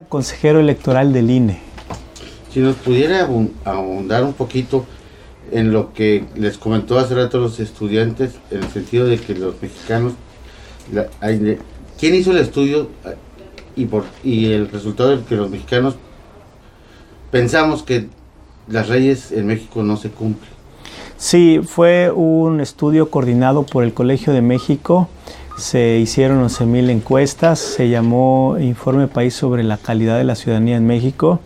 Consejero electoral del INE. Si nos pudiera ahondar un poquito en lo que les comentó hace rato los estudiantes, en el sentido de que los mexicanos, ¿quién hizo el estudio y el resultado de que los mexicanos pensamos que las leyes en México no se cumplen? Sí, fue un estudio coordinado por el Colegio de México. Se hicieron 11,000 encuestas, se llamó Informe País sobre la calidad de la ciudadanía en México,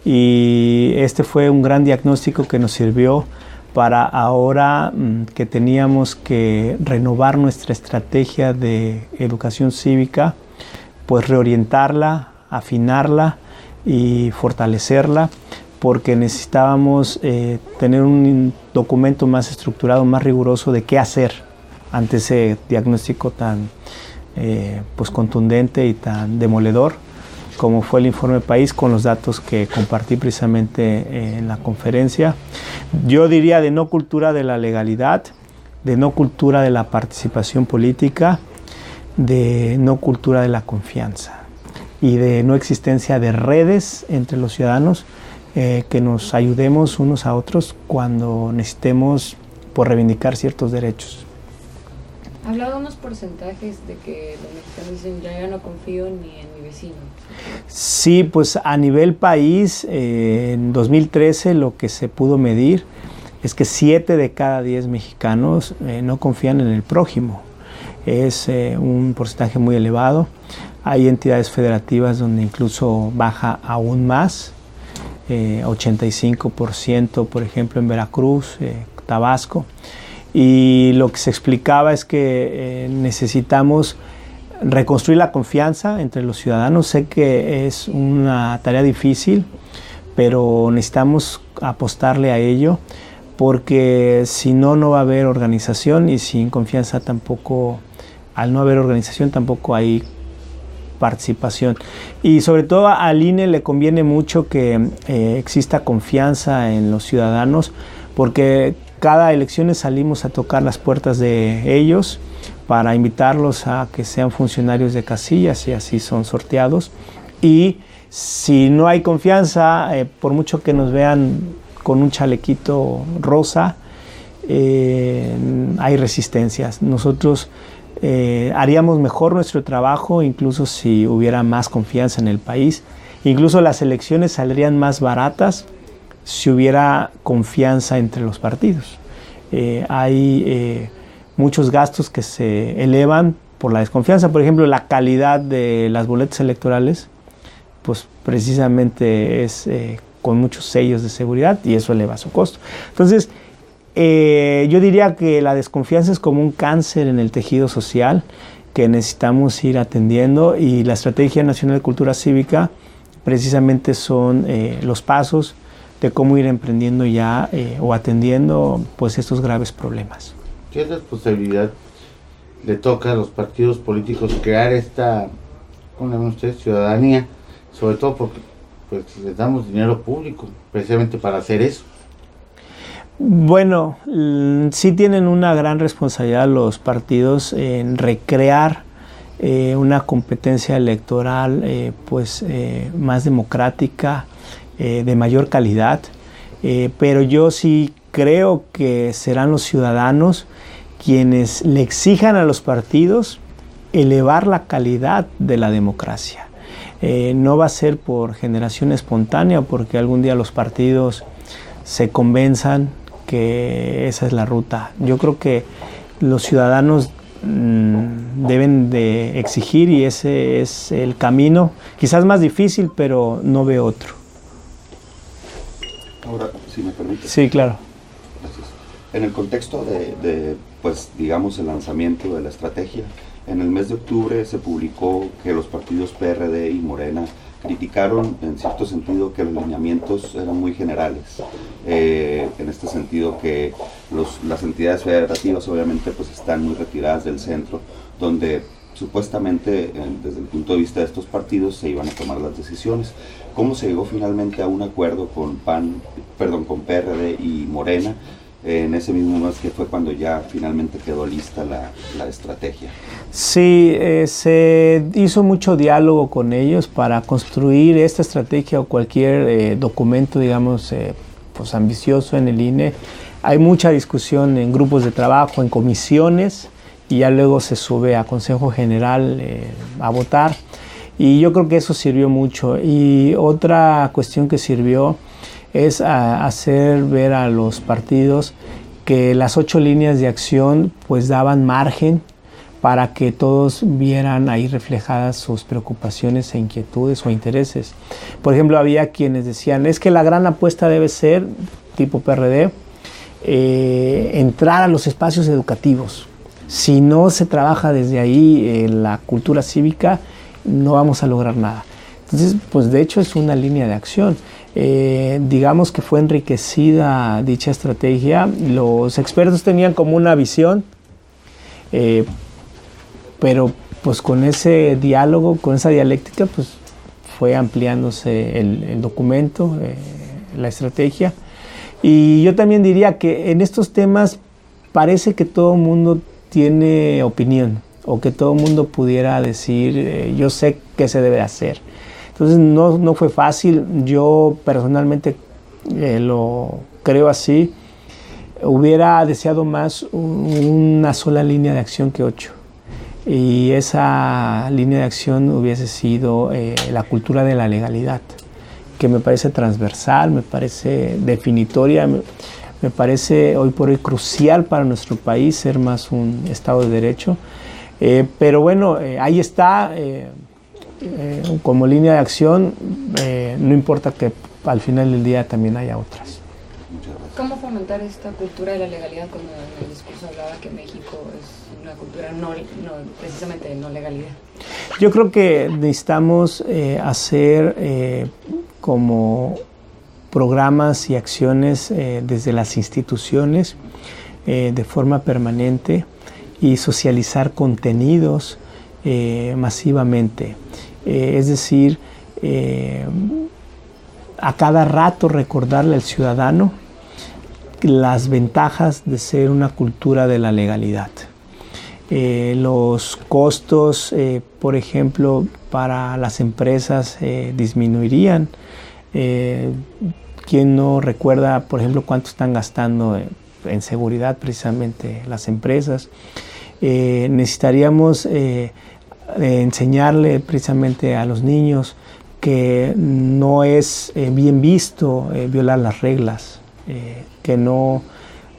y este fue un gran diagnóstico que nos sirvió para ahora que teníamos que renovar nuestra estrategia de educación cívica, pues reorientarla, afinarla y fortalecerla, porque necesitábamos tener un documento más estructurado, más riguroso de qué hacer ante ese diagnóstico tan pues contundente y tan demoledor como fue el Informe País, con los datos que compartí precisamente en la conferencia. Yo diría de no cultura de la legalidad, de no cultura de la participación política, de no cultura de la confianza y de no existencia de redes entre los ciudadanos que nos ayudemos unos a otros cuando necesitemos por reivindicar ciertos derechos. Hablaba de unos porcentajes de que los mexicanos dicen ya no confío ni en mi vecino. Sí, pues a nivel país, en 2013 lo que se pudo medir es que 7 de cada 10 mexicanos no confían en el prójimo. Es un porcentaje muy elevado. Hay entidades federativas donde incluso baja aún más, 85%, por ejemplo, en Veracruz, Tabasco. Y lo que se explicaba es que necesitamos reconstruir la confianza entre los ciudadanos. Sé que es una tarea difícil, pero necesitamos apostarle a ello, porque si no, no va a haber organización, y sin confianza tampoco, al no haber organización tampoco hay participación. Y sobre todo al INE le conviene mucho que exista confianza en los ciudadanos, porque cada elección salimos a tocar las puertas de ellos para invitarlos a que sean funcionarios de casillas, y así son sorteados. Y si no hay confianza, por mucho que nos vean con un chalequito rosa, hay resistencias. Nosotros haríamos mejor nuestro trabajo incluso si hubiera más confianza en el país. Incluso las elecciones saldrían más baratas si hubiera confianza entre los partidos. Hay muchos gastos que se elevan por la desconfianza. Por ejemplo, la calidad de las boletas electorales, pues precisamente es con muchos sellos de seguridad, y eso eleva su costo. Entonces, yo diría que la desconfianza es como un cáncer en el tejido social que necesitamos ir atendiendo, y la Estrategia Nacional de Cultura Cívica precisamente son los pasos de cómo ir emprendiendo ya o atendiendo pues estos graves problemas. ¿Qué responsabilidad le toca a los partidos políticos crear esta, ¿cómo llaman ustedes?, ciudadanía? Sobre todo porque pues les damos dinero público precisamente para hacer eso. Bueno, sí tienen una gran responsabilidad los partidos en recrear una competencia electoral más democrática, de mayor calidad, pero yo sí creo que serán los ciudadanos quienes le exijan a los partidos elevar la calidad de la democracia. No va a ser por generación espontánea, porque algún día los partidos se convenzan que esa es la ruta. Yo creo que los ciudadanos deben de exigir, y ese es el camino, quizás más difícil, pero no veo otro. Ahora, si me permite. Sí, claro. Gracias. En el contexto de pues, digamos, el lanzamiento de la estrategia, en el mes de octubre se publicó que los partidos PRD y Morena criticaron en cierto sentido que los lineamientos eran muy generales, en este sentido que las entidades federativas obviamente pues están muy retiradas del centro, donde supuestamente desde el punto de vista de estos partidos se iban a tomar las decisiones. ¿Cómo se llegó finalmente a un acuerdo con PRD y Morena? en ese mismo mes, que fue cuando ya finalmente quedó lista la estrategia. Sí, se hizo mucho diálogo con ellos para construir esta estrategia o cualquier documento, digamos, pues ambicioso en el INE. Hay mucha discusión en grupos de trabajo, en comisiones, y ya luego se sube a Consejo General a votar. Y yo creo que eso sirvió mucho. Y otra cuestión que sirvió es hacer ver a los partidos que las 8 líneas de acción pues daban margen para que todos vieran ahí reflejadas sus preocupaciones e inquietudes o intereses. Por ejemplo, había quienes decían, es que la gran apuesta debe ser, tipo PRD, entrar a los espacios educativos. Si no se trabaja desde ahí la cultura cívica, no vamos a lograr nada. Entonces, pues de hecho es una línea de acción. Digamos que fue enriquecida dicha estrategia. Los expertos tenían como una visión, pero pues con ese diálogo, con esa dialéctica, pues fue ampliándose el documento, la estrategia. Y yo también diría que en estos temas parece que todo el mundo tiene opinión, o que todo el mundo pudiera decir, yo sé qué se debe hacer. Entonces no fue fácil. Yo personalmente lo creo así. Hubiera deseado más una sola línea de acción que 8. Y esa línea de acción hubiese sido la cultura de la legalidad, que me parece transversal, me parece definitoria, me parece hoy por hoy crucial para nuestro país ser más un Estado de Derecho. Pero bueno, ahí está, como línea de acción, no importa que al final del día también haya otras. ¿Cómo fomentar esta cultura de la legalidad cuando en el discurso hablaba que México es una cultura precisamente de no legalidad? Yo creo que necesitamos hacer como programas y acciones desde las instituciones de forma permanente y socializar contenidos masivamente. Es decir, a cada rato recordarle al ciudadano las ventajas de ser una cultura de la legalidad. Los costos, por ejemplo, para las empresas disminuirían. ¿Quién no recuerda, por ejemplo, cuánto están gastando en seguridad precisamente las empresas? Necesitaríamos enseñarle precisamente a los niños que no es bien visto violar las reglas, que no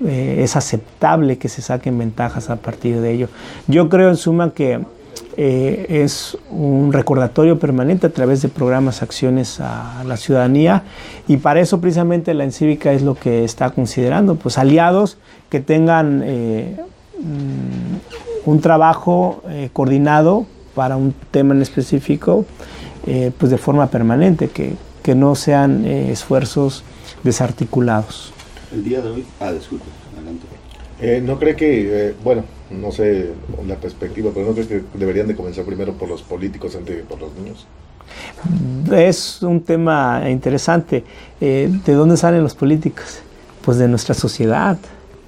es aceptable que se saquen ventajas a partir de ello. Yo creo en suma que es un recordatorio permanente a través de programas, acciones a la ciudadanía, y para eso precisamente la Encívica es lo que está considerando, pues aliados que tengan un trabajo coordinado para un tema en específico, pues de forma permanente, que no sean esfuerzos desarticulados. El día de hoy, disculpe, adelante. ¿No cree que, bueno, no sé la perspectiva, pero no cree que deberían de comenzar primero por los políticos antes que por los niños? Es un tema interesante. ¿De dónde salen los políticos? Pues de nuestra sociedad.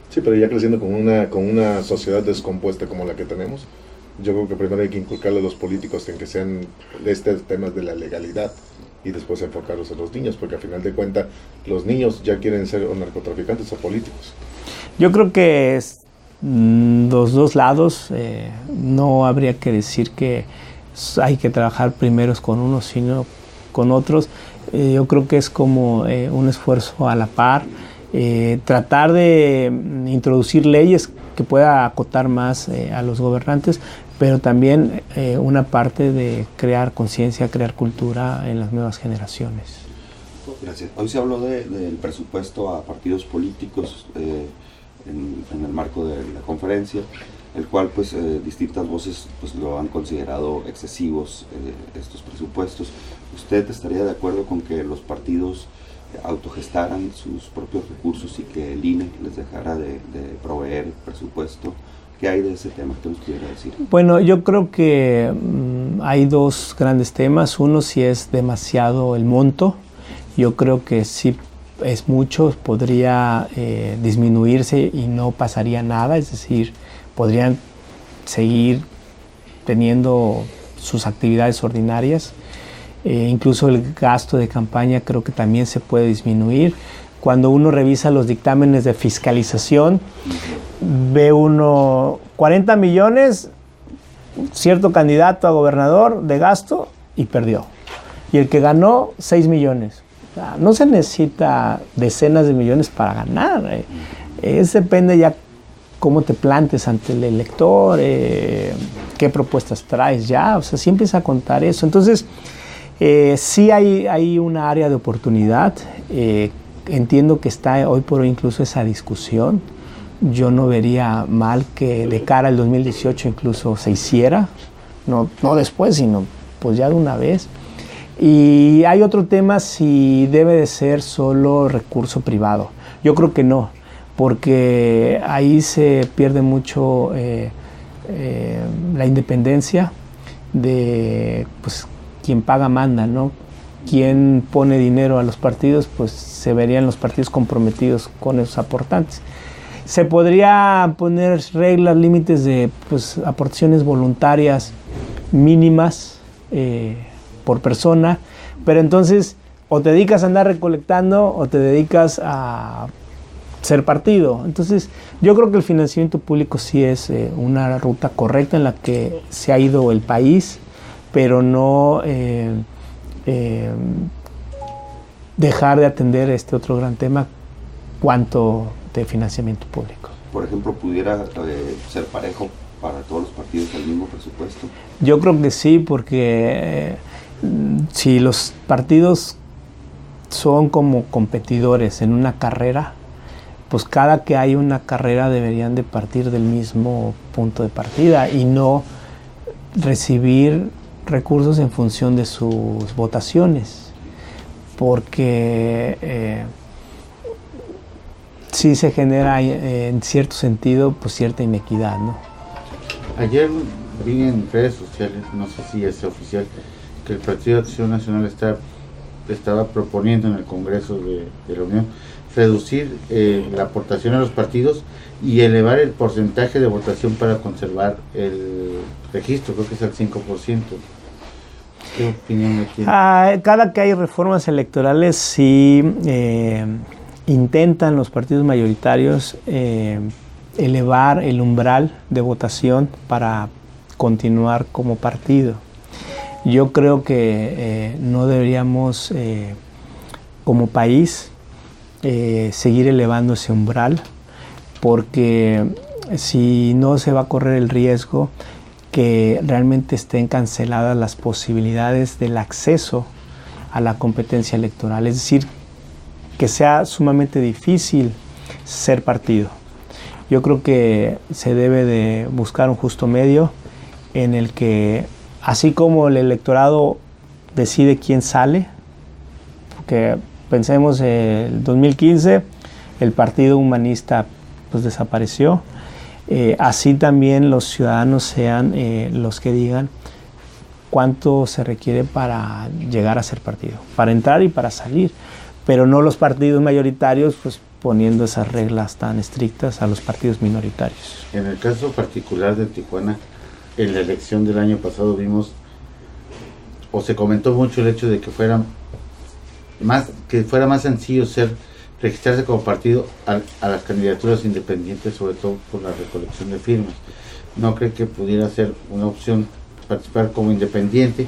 Sí, pero ya creciendo con una sociedad descompuesta como la que tenemos, yo creo que primero hay que inculcarle a los políticos en que sean estos temas de la legalidad y después enfocarlos a los niños, porque al final de cuentas los niños ya quieren ser o narcotraficantes o políticos. Yo creo que los dos lados, no habría que decir que hay que trabajar primero con unos sino con otros. Yo creo que es como un esfuerzo a la par, tratar de introducir leyes que pueda acotar más a los gobernantes, pero también una parte de crear conciencia, crear cultura en las nuevas generaciones. Gracias. Hoy se habló del presupuesto a partidos políticos en el marco de la conferencia, el cual pues distintas voces pues lo han considerado excesivos estos presupuestos. ¿Usted estaría de acuerdo con que los partidos autogestaran sus propios recursos y que el INE les dejara de proveer presupuesto? ¿Qué hay de ese tema? ¿Qué nos pudiera decir? Bueno, yo creo que hay dos grandes temas. Uno, si es demasiado el monto. Yo creo que sí es mucho, podría disminuirse y no pasaría nada, es decir, podrían seguir teniendo sus actividades ordinarias. Incluso el gasto de campaña creo que también se puede disminuir. Cuando uno revisa los dictámenes de fiscalización, ve uno 40 millones, cierto candidato a gobernador de gasto y perdió. Y el que ganó, 6 millones. O sea, no se necesita decenas de millones para ganar. Depende ya cómo te plantes ante el elector, qué propuestas traes ya. O sea, sí empieza a contar eso. Entonces, sí hay una área de oportunidad. Entiendo que está hoy por hoy incluso esa discusión. Yo no vería mal que de cara al 2018 incluso se hiciera, no después, sino pues ya de una vez. Y hay otro tema, si debe de ser solo recurso privado. Yo creo que no, porque ahí se pierde mucho la independencia de pues, quien paga manda, ¿no? Quien pone dinero a los partidos, pues se verían los partidos comprometidos con esos aportantes. Se podría poner reglas, límites de pues, aportaciones voluntarias mínimas por persona, pero entonces o te dedicas a andar recolectando o te dedicas a ser partido. Entonces yo creo que el financiamiento público sí es una ruta correcta en la que se ha ido el país, pero no dejar de atender este otro gran tema, cuanto de financiamiento público. Por ejemplo, ¿pudiera ser parejo para todos los partidos el mismo presupuesto? Yo creo que sí, porque si los partidos son como competidores en una carrera, pues cada que hay una carrera deberían de partir del mismo punto de partida y no recibir recursos en función de sus votaciones, porque sí se genera en cierto sentido pues cierta inequidad, ¿no? Ayer vi en redes sociales, no sé si es oficial, que el Partido de Acción Nacional estaba proponiendo en el Congreso de la Unión reducir la aportación a los partidos y elevar el porcentaje de votación para conservar el registro, creo que es al 5%. ¿Qué opinión tiene? Cada que hay reformas electorales sí intentan los partidos mayoritarios elevar el umbral de votación para continuar como partido. Yo creo que no deberíamos como país seguir elevando ese umbral, porque si no se va a correr el riesgo que realmente estén canceladas las posibilidades del acceso a la competencia electoral, es decir, que sea sumamente difícil ser partido. Yo creo que se debe de buscar un justo medio en el que, así como el electorado decide quién sale, porque pensemos en el 2015, el Partido Humanista pues desapareció, así también los ciudadanos sean los que digan cuánto se requiere para llegar a ser partido, para entrar y para salir, pero no los partidos mayoritarios pues poniendo esas reglas tan estrictas a los partidos minoritarios. En el caso particular de Tijuana, en la elección del año pasado vimos, o se comentó mucho el hecho de que fuera más sencillo registrarse como partido a las candidaturas independientes, sobre todo por la recolección de firmas. ¿No cree que pudiera ser una opción participar como independiente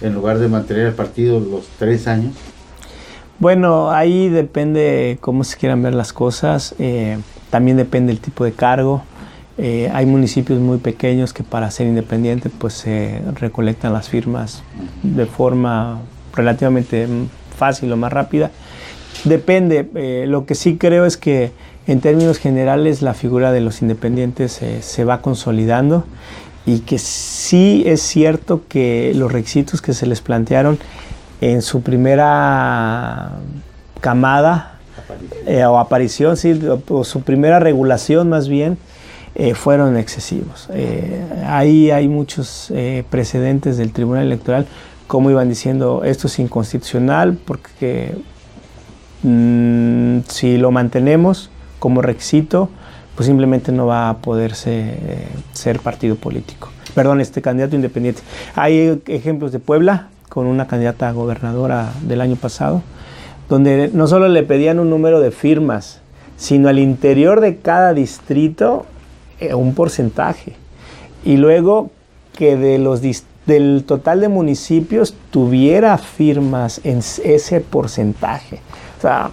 en lugar de mantener el partido los 3 años? Bueno, ahí depende cómo se quieran ver las cosas, también depende el tipo de cargo. Hay municipios muy pequeños que para ser independiente pues se recolectan las firmas de forma relativamente fácil o más rápida. Depende, lo que sí creo es que en términos generales la figura de los independientes se va consolidando y que sí es cierto que los requisitos que se les plantearon en su primera camada o aparición, sí, o su primera regulación más bien, fueron excesivos. Ahí hay muchos precedentes del Tribunal Electoral, como iban diciendo, esto es inconstitucional porque si lo mantenemos como requisito, pues simplemente no va a poderse ser partido político. Perdón, candidato independiente. Hay ejemplos de Puebla, con una candidata a gobernadora del año pasado, donde no solo le pedían un número de firmas, sino al interior de cada distrito un porcentaje. Y luego que del total de municipios tuviera firmas en ese porcentaje. O sea,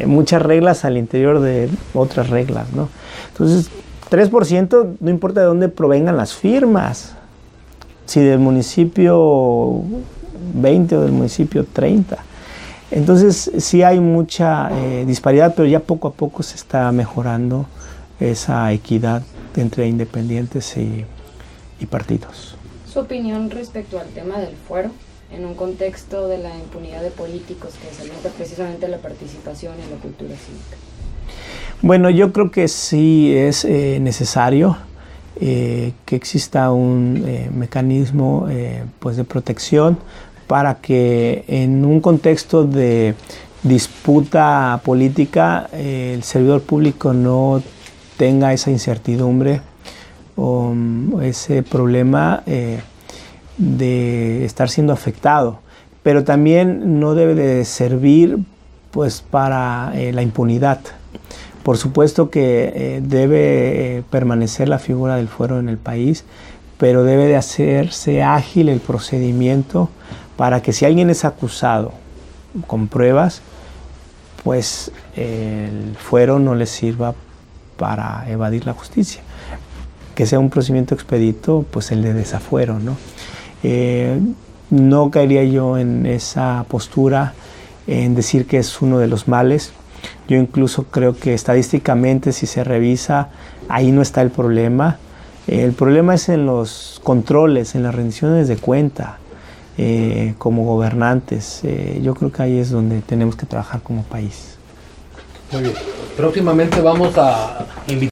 muchas reglas al interior de otras reglas, ¿no? Entonces, 3% no importa de dónde provengan las firmas. Si del municipio 20 o del municipio 30. Entonces, sí hay mucha disparidad, pero ya poco a poco se está mejorando esa equidad entre independientes y partidos. ¿Su opinión respecto al tema del fuero, en un contexto de la impunidad de políticos que desalienta precisamente la participación en la cultura cívica? Bueno, yo creo que sí es necesario que exista un mecanismo pues de protección para que en un contexto de disputa política el servidor público no tenga esa incertidumbre o ese problema de estar siendo afectado, pero también no debe de servir pues para la impunidad. Por supuesto que debe permanecer la figura del fuero en el país, pero debe de hacerse ágil el procedimiento para que si alguien es acusado con pruebas, pues el fuero no le sirva para evadir la justicia. Que sea un procedimiento expedito, pues el de desafuero, ¿no? No caería yo en esa postura, en decir que es uno de los males. Yo incluso creo que estadísticamente, si se revisa, ahí no está el problema. El problema es en los controles, en las rendiciones de cuenta, como gobernantes. Yo creo que ahí es donde tenemos que trabajar como país. Muy bien. Próximamente vamos a invitar